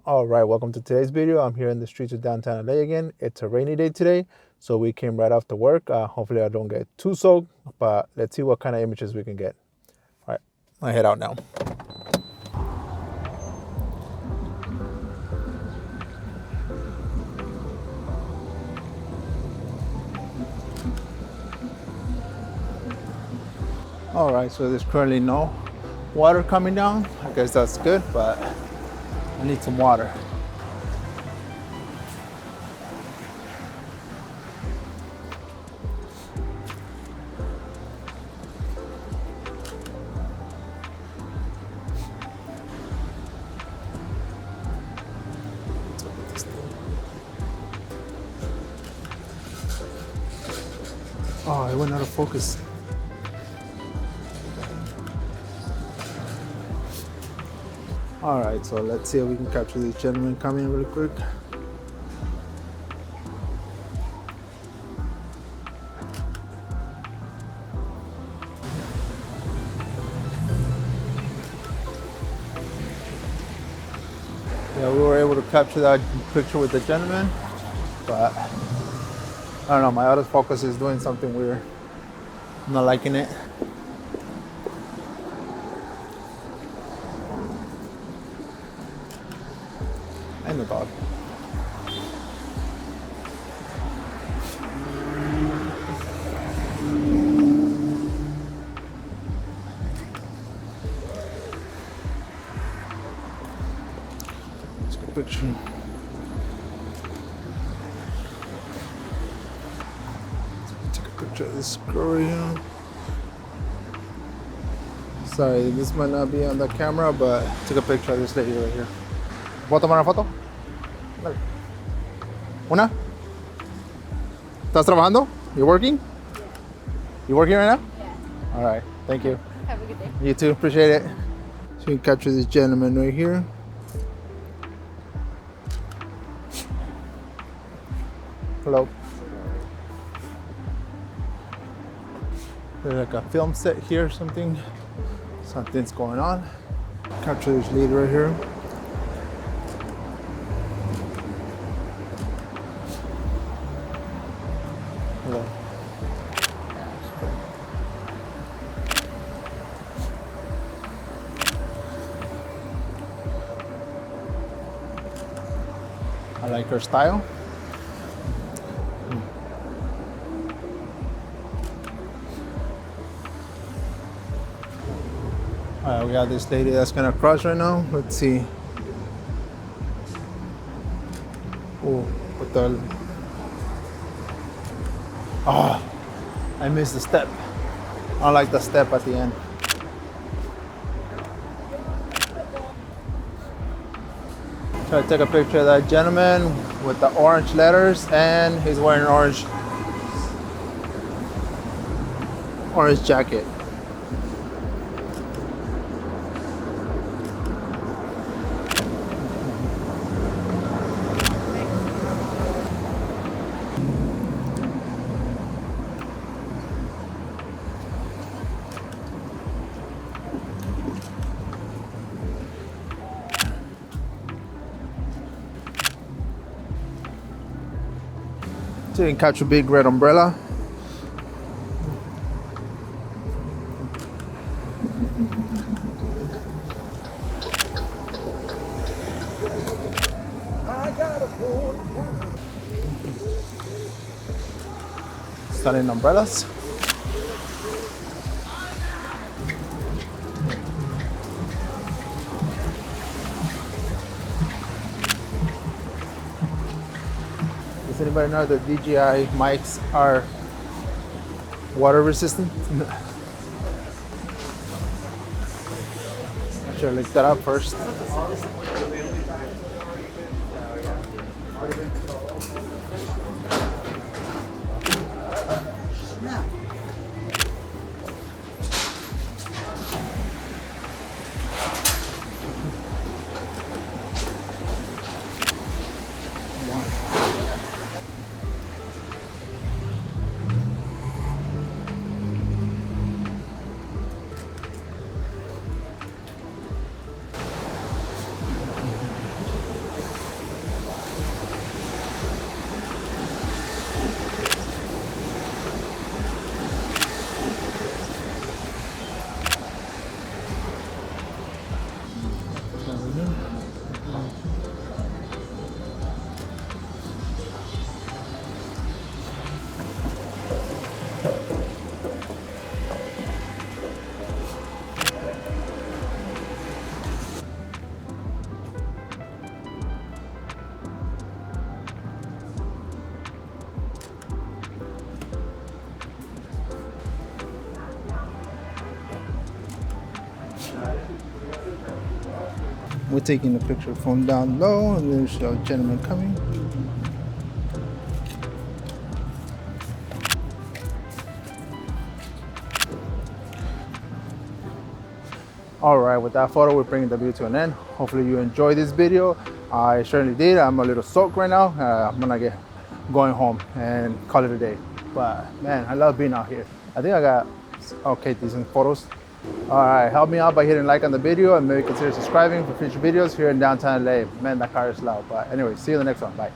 All right, welcome to today's video. I'm here in the streets of downtown LA again. It's a rainy day today, so we came right after work. Hopefully I don't get too soaked, but let's see what kind of images we can get. All right, I head out now. All right, so there's currently no water coming down. I guess that's good, but I need some water. Oh, it went out of focus. All right, so let's see if we can capture this gentleman coming in really quick. Yeah, we were able to capture that picture with the gentleman, but I don't know, my autofocus is doing something weird. I'm not liking it. And the dog. Let's get a picture. Take a picture of this girl here. Sorry, this might not be on the camera, but took a picture of this lady right here. ¿Puedo tomar una foto? Dale. ¿Una? ¿Estás trabajando? You working? You working right now? Yeah. All right, thank you. Have a good day. You too, appreciate it. So you can capture this gentleman right here. Hello. There's like a film set here or something. Something's going on. Capture this lady right here. Hello. I like her style. All right, we got this lady that's gonna cross right now. Let's see. Oh, what the? Oh, I missed the step. I don't like the step at the end. Try to take a picture of that gentleman with the orange letters, and he's wearing an orange jacket. So you can catch a big red umbrella. Stunning umbrellas. Does anybody know that DJI mics are water resistant? I should look that up first. We're taking a picture from down low, and there's a gentleman coming. All right, with that photo, we're bringing the video to an end. Hopefully you enjoyed this video. I certainly did. I'm a little soaked right now. I'm gonna get going home and call it a day. But man, I love being out here. I think I got okay, decent photos. All right, help me out by hitting like on the video and maybe consider subscribing for future videos here in downtown LA. Man, that car is loud. But anyway, see you in the next one. Bye.